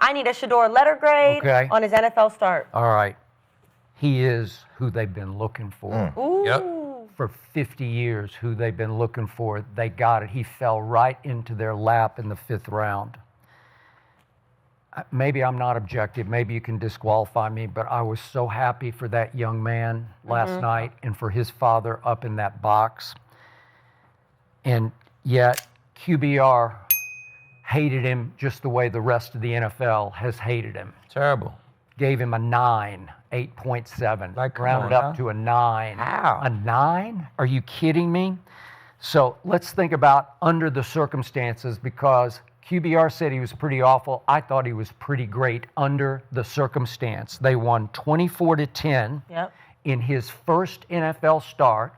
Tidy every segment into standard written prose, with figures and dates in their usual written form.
I need a Shedeur letter grade on his NFL start. All right. He is who they've been looking for. Ooh. Yep. For 50 years, who they've been looking for. They got it. He fell right into their lap in the 5th round. Maybe I'm not objective. Maybe you can disqualify me, but I was so happy for that young man last night and for his father up in that box. And yet, QBR hated him just the way the rest of the NFL has hated him. Terrible. Gave him a 9, 8.7. Like, rounded up to a 9. How? A 9? Are you kidding me? So let's think about under the circumstances, because QBR said he was pretty awful. I thought he was pretty great under the circumstance. They won 24-10 in his first NFL start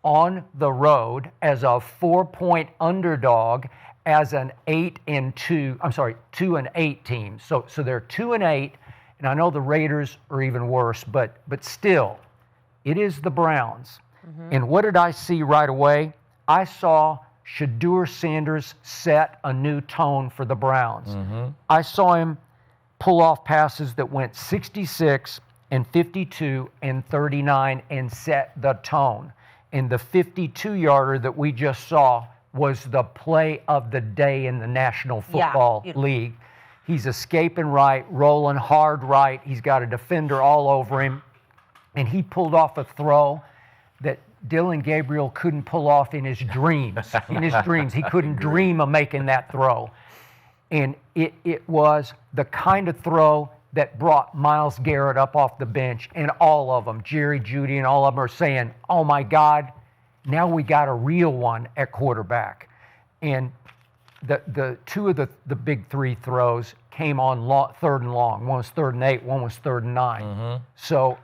on the road as a 4-point underdog as an 2-8 team. So they're 2-8, and I know the Raiders are even worse, but still, it is the Browns. And what did I see right away? I saw Shedeur Sanders set a new tone for the Browns. I saw him pull off passes that went 66 and 52 and 39 and set the tone. And the 52-yarder that we just saw was the play of the day in the National Football League. He's escaping right, rolling hard right. He's got a defender all over him. And he pulled off a throw that Dillon Gabriel couldn't pull off in his dreams. In his dreams, he couldn't dream of making that throw. And it was the kind of throw that brought Myles Garrett up off the bench, and all of them, Jerry, Jeudy, and all of them are saying, oh my God, now we got a real one at quarterback. And the two of the big three throws came on 3rd and long. One was 3rd and 8, one was 3rd and 9. So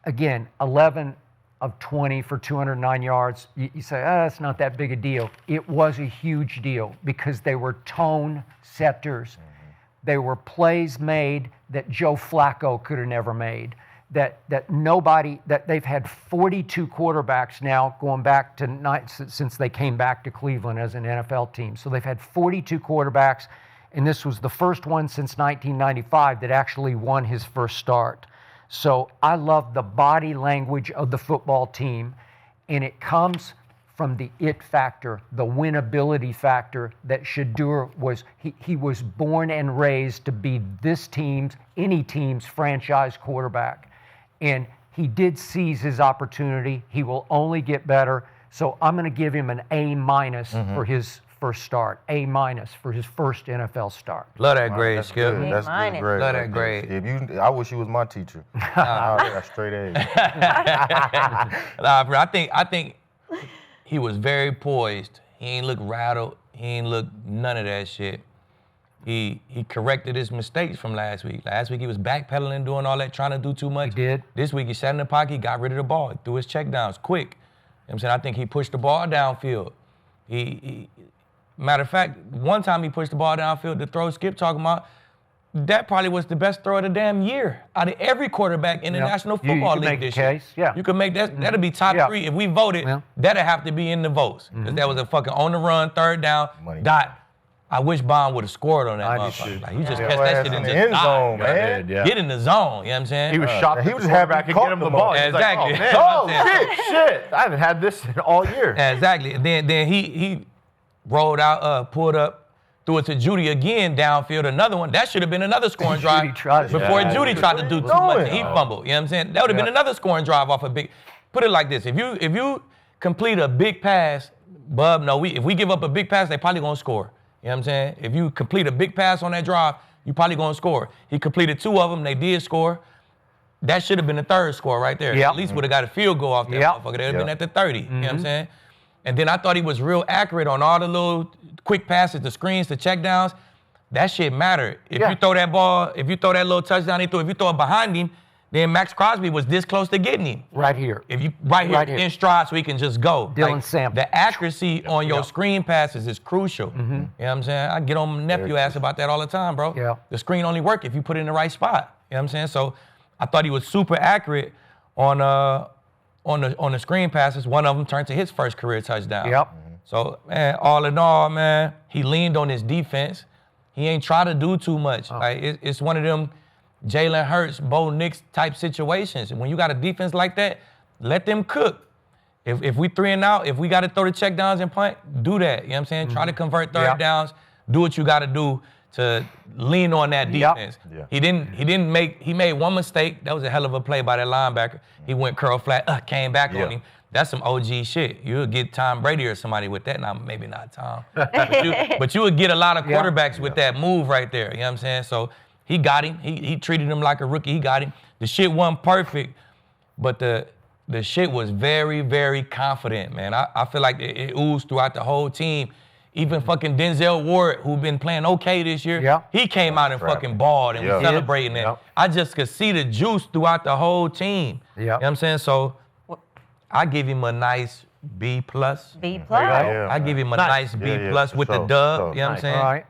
again, 11 of 20 for 209 yards. You say, that's not that big a deal. It was a huge deal because they were tone setters. They were plays made that Joe Flacco could have never made. That they've had 42 quarterbacks now going back to since they came back to Cleveland as an NFL team. So they've had 42 quarterbacks, and this was the first one since 1995 that actually won his first start. So I love the body language of the football team, and it comes from the it factor, the winnability factor that Shedeur was. He was born and raised to be this team's, any team's franchise quarterback. And he did seize his opportunity. He will only get better. So I'm going to give him an A- for his first start. A- for his first NFL start. Love that grade, Skip. That's good grade. Love that grade. I wish you was my teacher. I got straight A's. I think he was very poised. He ain't look rattled. He ain't look none of that shit. He corrected his mistakes from last week. Last week he was backpedaling, doing all that, trying to do too much. He did. This week he sat in the pocket, he got rid of the ball, threw his checkdowns quick. You know what I'm saying? I think he pushed the ball downfield. Matter of fact, one time he pushed the ball downfield, the throw Skip talking about, that probably was the best throw of the damn year out of every quarterback in the National Football League this year. You could make that. That'll be top 3. If we voted, that'll have to be in the votes. Because that was a fucking on-the-run, 3rd down, dot. I wish Bond would have scored on that motherfucker. Like, you just catch that shit and just end zone, man. Get in the zone, you know what I'm saying? He was shocked. He was happy to get him the ball. Exactly. Like, oh, shit. I haven't had this all year. Exactly. And then he rolled out, pulled up, threw it to Jeudy again downfield, another one. That should have been another scoring drive before Jeudy tried to do too much and he fumbled. You know what I'm saying? That would have been another scoring drive off a big. Put it like this: if you complete a big pass, Bub, if we give up a big pass, they probably gonna score. You know what I'm saying? If you complete a big pass on that drive, you probably gonna score. He completed 2 of them, they did score. That should have been the 3rd score right there. At least would have got a field goal off that motherfucker. They'd have been at the 30. You know what I'm saying? And then I thought he was real accurate on all the little quick passes, the screens, the checkdowns. That shit mattered. If you throw that ball, if you throw that little touchdown he threw, if you throw it behind him, then Max Crosby was this close to getting him. Right here. If you in stride so he can just go. Dillon Sanders. The accuracy on your screen passes is crucial. You know what I'm saying? I get on my nephew ass about that all the time, bro. The screen only work if you put it in the right spot. You know what I'm saying? So I thought he was super accurate on the screen passes. One of them turned to his first career touchdown. So, man, all in all, man, he leaned on his defense. He ain't try to do too much. Like it's one of them Jalen Hurts, Bo Nix type situations. And when you got a defense like that, let them cook. If we 3 and out, if we got to throw the check downs and punt, do that. You know what I'm saying? Try to convert third downs. Do what you got to do to lean on that defense. Yeah. He made one mistake. That was a hell of a play by that linebacker. He went curl flat, came back on him. That's some OG shit. You would get Tom Brady or somebody with that. Now, maybe not Tom. but you would get a lot of quarterbacks with that move right there. You know what I'm saying? So he got him. He treated him like a rookie. He got him. The shit wasn't perfect, but the shit was very, very confident, man. I feel like it oozed throughout the whole team. Even fucking Denzel Ward, who been playing okay this year, he came out and fucking balled and was celebrating it. I just could see the juice throughout the whole team. You know what I'm saying? So I give him a nice B+. B+? I give him a nice B+ with the dub. You know what I'm saying? All right.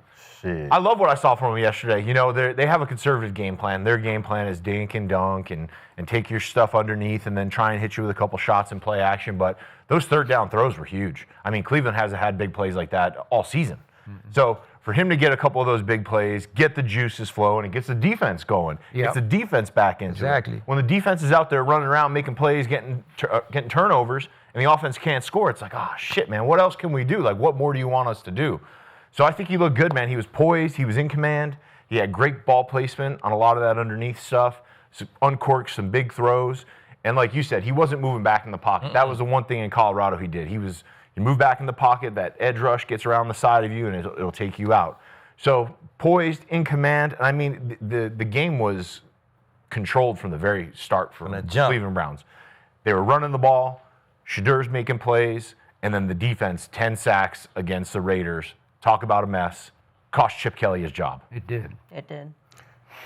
I love what I saw from them yesterday. You know, they have a conservative game plan. Their game plan is dink and dunk and take your stuff underneath and then try and hit you with a couple shots and play action. But those third down throws were huge. I mean, Cleveland hasn't had big plays like that all season. So for him to get a couple of those big plays, get the juices flowing, it gets the defense going. Gets the defense back into it. When the defense is out there running around, making plays, getting turnovers, and the offense can't score, it's like, oh, shit, man, what else can we do? Like, what more do you want us to do? So I think he looked good, man. He was poised. He was in command. He had great ball placement on a lot of that underneath stuff. Uncorked some big throws. And like you said, he wasn't moving back in the pocket. That was the one thing in Colorado he did. He moved back in the pocket. That edge rush gets around the side of you, and it'll take you out. So poised, in command. And I mean, the game was controlled from the very start for the Cleveland Browns. They were running the ball. Shedeur's making plays. And then the defense, 10 sacks against the Raiders. Talk about a mess. Cost Chip Kelly his job. It did. It did.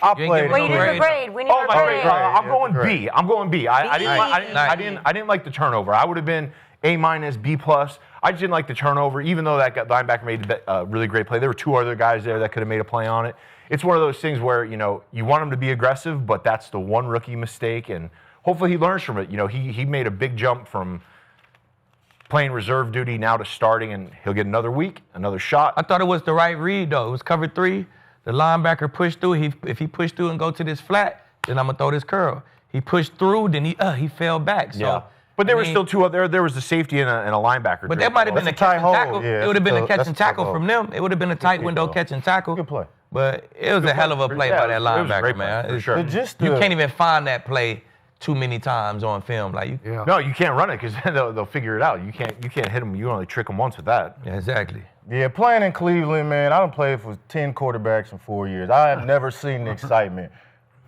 I'll play it. We need a grade. We need a grade. I'm going B. I'm going B. I didn't like the turnover. I would have been A-, B+. I just didn't like the turnover, even though that linebacker made a really great play. There were 2 other guys there that could have made a play on it. It's one of those things where, you know, you want him to be aggressive, but that's the one rookie mistake, and hopefully he learns from it. You know, he made a big jump from playing reserve duty now to starting, and he'll get another week, another shot. I thought it was the right read, though. It was cover 3. The linebacker pushed through. If he pushed through and go to this flat, then I'm going to throw this curl. He pushed through, then he fell back. So, but there were still 2 other. There was a safety and a linebacker. But that might have been a catch and tackle. It would have been a catch and tackle from them. It would have been a tight window catch and tackle. Good play. But it was a hell of a play by that linebacker, man. For sure. You can't even find that play too many times on film. Like No, you can't run it because they'll figure it out. You can't hit them. You only trick them once with that. Yeah, exactly. Yeah, playing in Cleveland, man, I done played for 10 quarterbacks in 4 years. I have never seen the excitement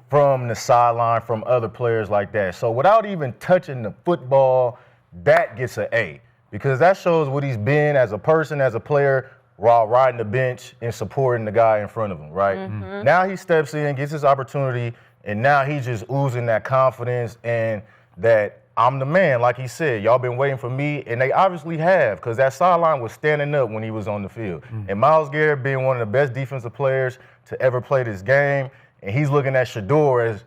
from the sideline from other players like that. So without even touching the football, that gets an A because that shows what he's been as a person, as a player, while riding the bench and supporting the guy in front of him, right? Now he steps in, gets his opportunity, and now he's just oozing that confidence and that I'm the man, like he said. Y'all been waiting for me, and they obviously have, because that sideline was standing up when he was on the field. And Myles Garrett being one of the best defensive players to ever play this game, and he's looking at Shedeur as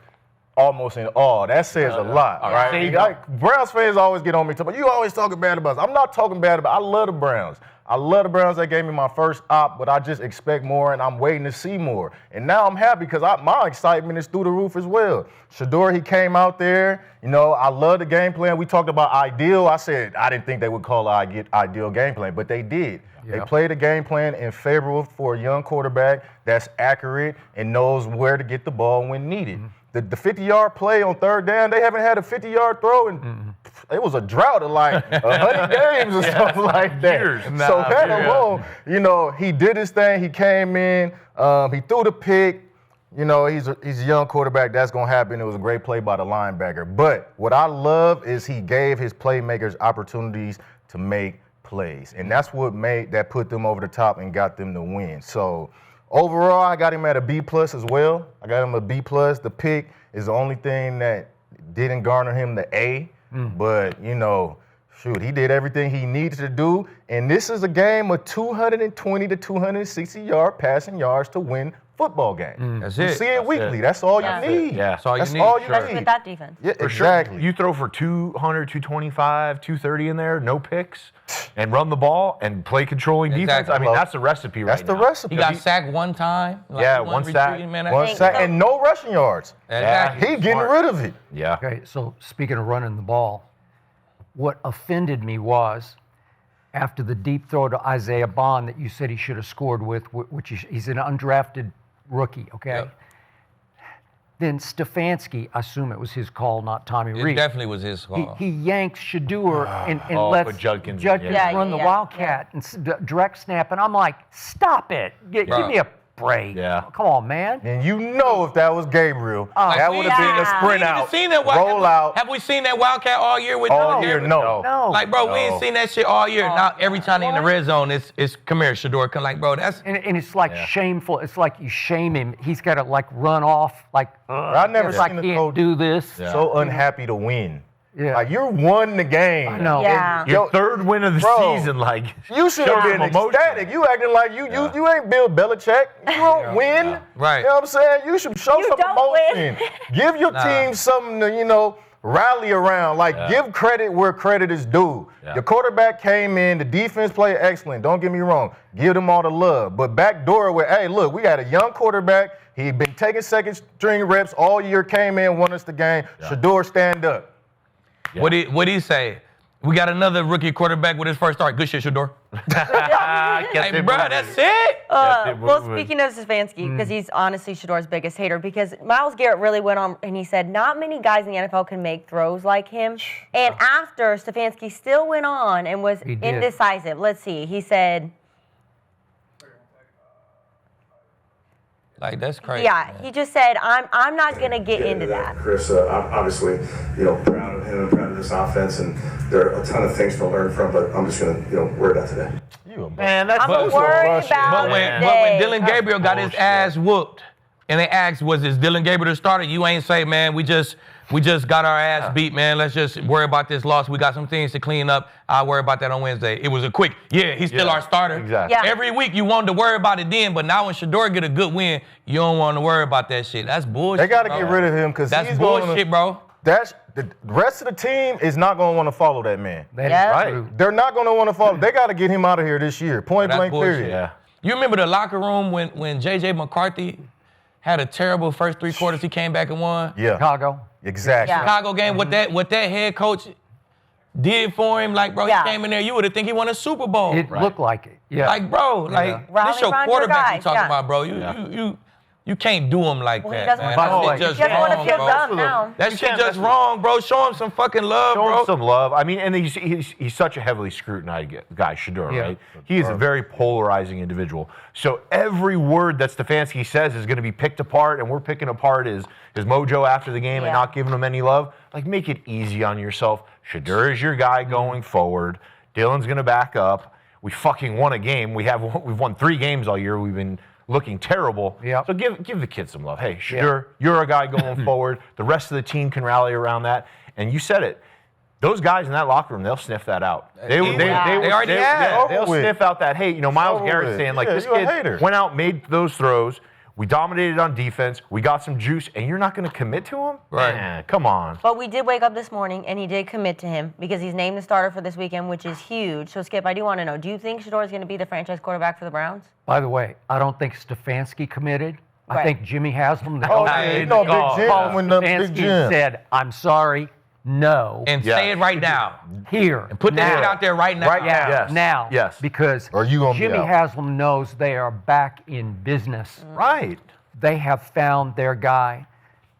almost in awe. That says a lot, right? Browns fans always get on me, talking, you always talking bad about us. I'm not talking bad about I love the Browns. I love the Browns. They gave me my first op, but I just expect more, and I'm waiting to see more. And now I'm happy because my excitement is through the roof as well. Shedeur, he came out there. You know, I love the game plan. We talked about ideal. I said I didn't think they would call it ideal game plan, but they did. They played a game plan in favor for a young quarterback that's accurate and knows where to get the ball when needed. The 50-yard play on third down, they haven't had a 50-yard throw in it was a drought of like 100 games or something like that. So that alone, you know, he did his thing. He came in, he threw the pick. You know, he's a young quarterback. That's going to happen. It was a great play by the linebacker. But what I love is he gave his playmakers opportunities to make plays. And that's what put them over the top and got them to win. So overall, I got him at a B+ as well. I got him a B+. The pick is the only thing that didn't garner him the A. But, you know, shoot, he did everything he needed to do. And this is a game of 220 to 260 passing yards to win football game. That's You it. see it weekly. That's all Yeah. you need. Yeah. That's all you That's need. all you Especially need. with that defense. Yeah, For sure. exactly. You throw for 200, 225, 230 in there, no picks, and run the ball and play controlling defense. Exactly. I mean, that's the recipe right That's the now. recipe. He got sacked one time. Like, Yeah, he one wasn't sack. retreating, man. One think sack so. and no rushing yards. Exactly. He getting rid of it. Yeah. Okay, so speaking of running the ball, what offended me was after the deep throw to Isaiah Bond that you said he should have scored with, which he's an undrafted rookie, okay? Yep. Then Stefanski, I assume it was his call, not Tommy It Reed. definitely was his call. He yanks Shedeur and Oh, lets put Judkins in, Judkins yeah. run the Yeah. Wildcat and direct snap, and I'm like, stop it. Give Bro. me a break. Yeah. Come on, man. And you know if that was Gabriel, Like, that we would have been a ain't sprint We ain't out, even seen that roll out, Have we seen that Wildcat all year with all Dillon year. Gabriel? No. No. Like, bro, we No. ain't seen that shit all year. Now, every time they in the What? red zone, it's come here, Shedeur. Come, like, bro, that's And it's like shameful. It's like you shame him. He's got to like run off. Like I've never it's like seen a can't coach do this. so unhappy to win. Yeah. Like you won the game. I know. Yeah. Your third win of the Bro, season, like You should show have been some emotion. ecstatic. You acting like you ain't Bill Belichick. You don't win. Right. You know what I'm saying? You should show You some don't win. emotion. Give your team something to, rally around. Like give credit where credit is due. Yeah. Your quarterback came in, the defense played excellent. Don't get me wrong. Give them all the love. But backdoor with, hey, look, we got a young quarterback. He'd been taking second string reps all year, came in, won us the game. Shedeur, stand up. Yeah. What'd he say? We got another rookie quarterback with his first start. Good shit, Shedeur. Hey, bro, that's it. Well, speaking of Stefanski, because he's honestly Shedeur's biggest hater, because Myles Garrett really went on and he said not many guys in the NFL can make throws like him. And after Stefanski still went on and was He did. indecisive. Let's see. He said, Like, that's crazy. yeah, man. he just said, I'm not going to get into that. Chris, obviously, proud of him and proud of this offense, and there are a ton of things to learn from, but I'm just going to, worry about today. Man, that's I'm bullshit. worried about But it when today. Dillon Gabriel got his bullshit. ass whooped, and they asked, was this Dillon Gabriel the starter? You ain't say, man, we just got our ass beat, man. Let's just worry about this loss. We got some things to clean up. I'll worry about that on Wednesday. It was a quick, he's still Yeah, our starter. exactly. Yeah. Every week you wanted to worry about it then, but now when Shedeur get a good win, you don't want to worry about that shit. That's bullshit. They got to bro. get rid of him because That's he's bullshit, bro. That's the rest of the team is not going to want to follow that man. That is Yeah. Right. true. They're not going to want to follow. They got to get him out of here this year. Point That's blank, bullshit. period. Yeah. You remember the locker room when J.J. McCarthy had a terrible first 3 quarters, he came back and won? Yeah, Chicago. exactly. Yeah. Chicago game, what that head coach did for him, like, bro, Yeah. he came in there, you would have think he won a Super Bowl. It looked like it. Yeah. Like, bro, like, Rally this your around your quarterback you guys, talking yeah. about, bro. You can't do him like Well, he that, doesn't man. want By the That way, shit just He doesn't want to wrong, feel bro. dumb now. That You shit can't just mess with wrong, bro. Show him some fucking love, Show bro. him some love. I mean, and he's such a heavily scrutinized guy, Shedeur, Yeah. right? He is a very polarizing individual. So every word that Stefanski says is going to be picked apart, and we're picking apart his mojo after the game and Yeah. not giving him any love. Like, make it easy on yourself. Shedeur is your guy going forward. Dillon's going to back up. We fucking won a game. We've won 3 games all year. We've been looking terrible. Yep. So give the kid some love. Hey, Shedeur, you're a guy going forward. The rest of the team can rally around that. And you said it. Those guys in that locker room, they'll sniff that out. They already have. They'll Sniff out that hate. Myles over Garrett with. saying, like, Yeah, this you're a kid hater. went out, made those throws. We dominated on defense. We got some juice, and you're not going to commit to him? Right. Man, come on. But we did wake up this morning, and he did commit to him because he's named the starter for this weekend, which is huge. So, Skip, I do want to know, do you think Shedeur is going to be the franchise quarterback for the Browns? By the way, I don't think Stefanski committed. I Right. think Jimmy Haslam, the Oh, coach, yeah, Big Big Jim called when the Big Stefanski and Jim. said, I'm sorry, no, And Yeah. say it right now. here. And put that now. shit out there right now. Right now. Yes. Now. Yes. Because Or you gonna be Jimmy out. Haslam knows they are back in business. Right. They have found their guy.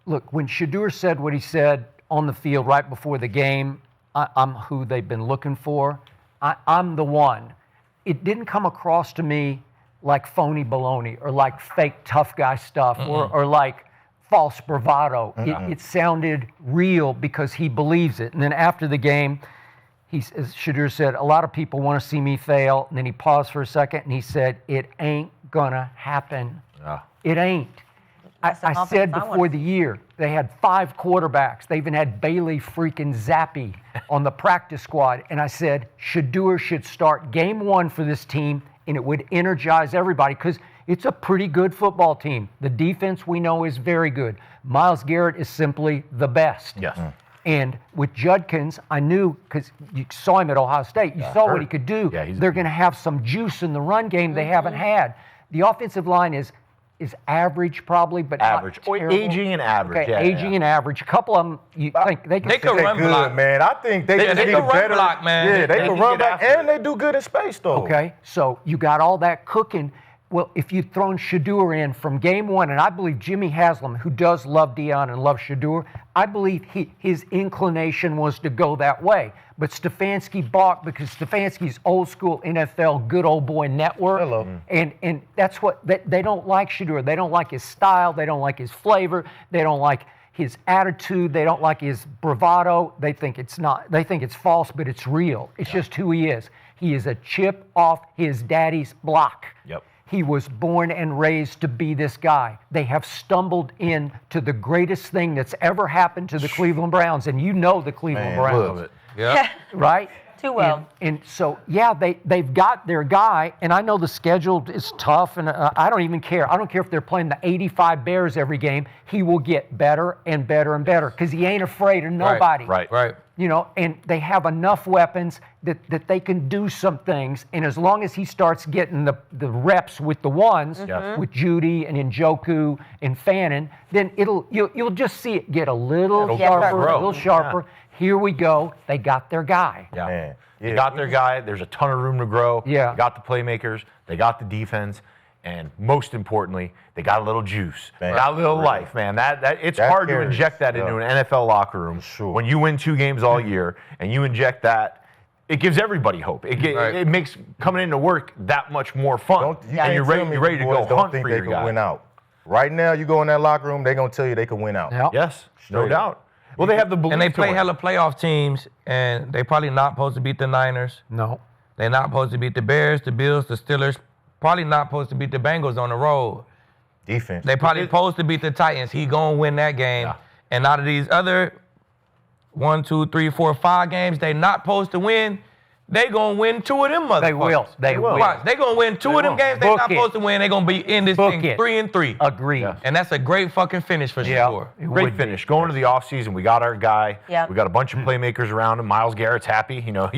Look, when Shedeur said what he said on the field right before the game, I'm who they've been looking for. I'm the one. It didn't come across to me like phony baloney or like fake tough guy stuff or like false bravado. It sounded real because he believes it. And then after the game, as Shedeur said, a lot of people want to see me fail. And then he paused for a second and he said, it ain't gonna happen. It ain't. That's the I confidence said I before want. the year, they had 5 quarterbacks. They even had Bailey freaking Zappi on the practice squad. And I said, Shedeur should start game 1 for this team, and it would energize everybody. Because It's a pretty good football team. The defense we know is very good. Myles Garrett is simply the best. Yes. And with Judkins, I knew, because you saw him at Ohio State, you saw what he could do. Yeah, they're going to have some juice in the run game they haven't had. The offensive line is average probably, but Average. not terrible. Aging and average. Okay, Yeah, aging and average. A couple of them, you think they can They could They run good, block. man. I think they just they need can a run better block, man. Yeah, they They can can run get back, after and they do good in space, though. Okay, so you got all that cooking. Well, if you'd thrown Shedeur in from game one, and I believe Jimmy Haslam, who does love Deion and loves Shedeur, I believe his inclination was to go that way. But Stefanski balked because Stefanski's old school NFL good old boy network. Hello. And that's what they don't like Shedeur. They don't like his style. They don't like his flavor. They don't like his attitude. They don't like his bravado. They think it's not. They think it's false, but it's real. It's just who he is. He is a chip off his daddy's block. Yep. He was born and raised to be this guy. They have stumbled into the greatest thing that's ever happened to the Cleveland Browns, and you know the Cleveland Man, Browns, look. Yeah. right? Too well. And so, yeah, they've got their guy, and I know the schedule is tough, and I don't even care. I don't care if they're playing the 85 Bears every game. He will get better and better and better because he ain't afraid of nobody. Right. You know, and they have enough weapons that they can do some things. And as long as he starts getting the reps with the ones, with Judy and Njoku and Fannin, then you'll just see it get a little sharper, grow. a little sharper. Here we go. They got their guy. Yeah. Man. They got their guy. There's a ton of room to grow. Yeah. They got the playmakers. They got the defense. And most importantly, they got a little juice. Man. Got a little life, man. It's That hard to carries. inject that into an NFL locker room. Sure. When you win 2 games all year and you inject that, it gives everybody hope. It makes coming into work that much more fun. And you're ready to go hunt for your guy. Win out. Right now, you go in that locker room, they're going to tell you they can win out. Yep. Yes, no Straight doubt. Well, they have the belief And they to play win. hella playoff teams, and they probably not supposed to beat the Niners. No. They're not supposed to beat the Bears, the Bills, the Steelers. Probably not supposed to beat the Bengals on the road. Defense. They probably supposed to beat the Titans. He gonna win that game. Yeah. And out of these other 1, 2, 3, 4, 5 games they not supposed to win, they gonna win 2 of them motherfuckers. They will. They will. Watch, they gonna win 2 of them games they Book not it. supposed to win. They gonna be in this Book thing it. 3-3. Agreed. Yeah. And that's a great fucking finish for Yeah. sure. It Great would be. finish. Going to the offseason, we got our guy. Yep. We got a bunch of playmakers around him. Myles Garrett's happy. You know,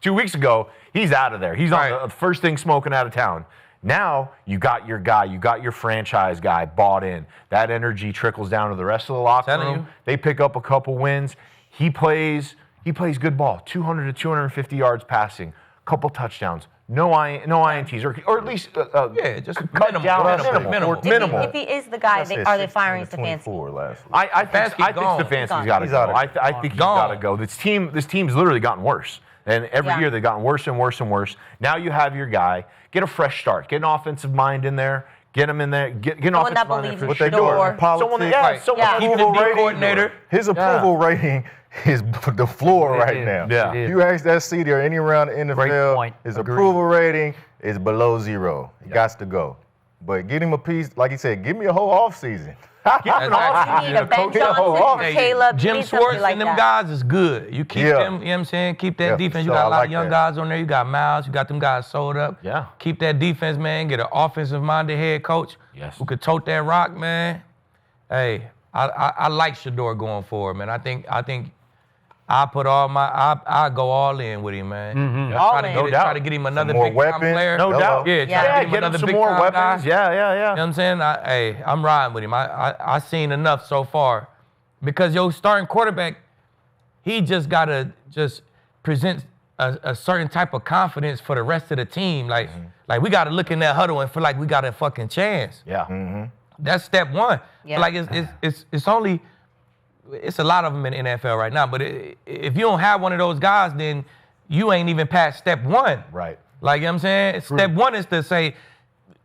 2 weeks ago, he's out of there. He's Right. on the first thing smoking out of town. Now you got your guy, you got your franchise guy bought in. That energy trickles down to the rest of the locker Telling room. you. They pick up a couple wins. He plays good ball. 200 to 250 yards passing, couple touchdowns. No INTs, or at least Yeah, just cut minimal, down minimal. minimal. If he is the guy, are they firing Stefanski? 24 last week. I think Stefanski's gone. Stefanski's got to He's go. out of- I think he's Gone. got to go. This team's literally gotten worse. And every Yeah. year they've gotten worse and worse and worse. Now you have your guy. Get a fresh start. Get an offensive mind in there. Get him in there. Get an Someone offensive that mind in believes for in What they Shedeur. doing? Politics. Right. someone Yeah. Keep the Approval D rating. coordinator. His approval rating is the floor It right is. now. Yeah. It is. You ask that CD or any round in the Great NFL, point. his Agreed. approval rating is below 0. He got to go. But get him a piece, like he said, give me a whole offseason. Give him an Exactly. You need a Ben coach, yeah, Johnson, oh, Hey, Caleb, Jim you need somebody Schwartz like and them that. guys is good. You keep Yeah. them, you know what I'm saying? Keep that Yeah, defense. You so got I a lot like of young that. guys on there. You got Miles. You got them guys sold up. Yeah. Keep that defense, man. Get an offensive-minded head coach Yes. who could tote that rock, man. Hey, I like Shedeur going forward, man. I think I put I go all in with him, man. All Try to in. get No it, doubt. try to get him another more big time weapons. player. No doubt. Yeah, try to Yeah. get him Get him another some big more time weapons. guy. Yeah. You know what I'm saying? I'm riding with him. I seen enough so far. Because your starting quarterback, he just gotta present a certain type of confidence for the rest of the team. Like we gotta look in that huddle and feel like we got a fucking chance. Yeah. That's step one. Yeah. Like it's a lot of them in the NFL right now. But if you don't have one of those guys, then you ain't even past step one. Right. Like, you know what I'm saying? Step one is to say,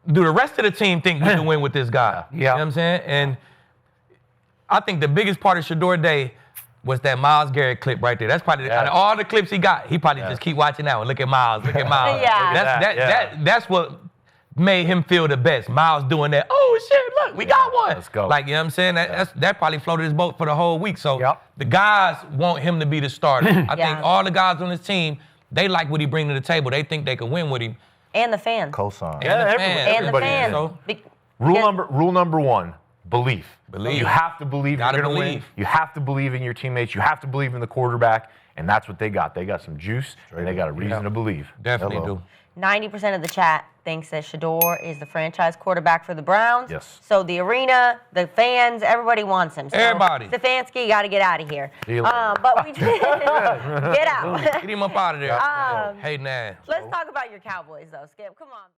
do the rest of the team think we can win with this guy? Yeah. You know what I'm saying? And I think the biggest part of Shedeur Day was that Myles Garrett clip right there. That's probably out of all the clips he got, he probably just keep watching that one. Look at Myles. Look at Myles. Yeah. That's what made him feel the best. Myles doing that. Oh shit! Look, we got one. Let's go. Like, you know what I'm saying? That probably floated his boat for the whole week. So Yep. the guys want him to be the starter. I Yeah. think all the guys on his team, they like what he bring to the table. They think they can win with him. And the fans. Cosign. Yeah, And the everybody fans. is. So, Rule number one, belief. Believe. You have to believe Gotta you're going to win. believe. You have to believe in your teammates. You have to believe in the quarterback. And that's what they got. They got some juice, and they got a reason to believe. definitely Hello. do. 90% of the chat thinks that Shedeur is the franchise quarterback for the Browns. Yes. So the arena, the fans, everybody wants him. So Everybody. Stefanski, got to get out of here. See you later. But we did. Get out. Get him up out of there. Hating ass. Let's talk about your Cowboys, though, Skip. Come on.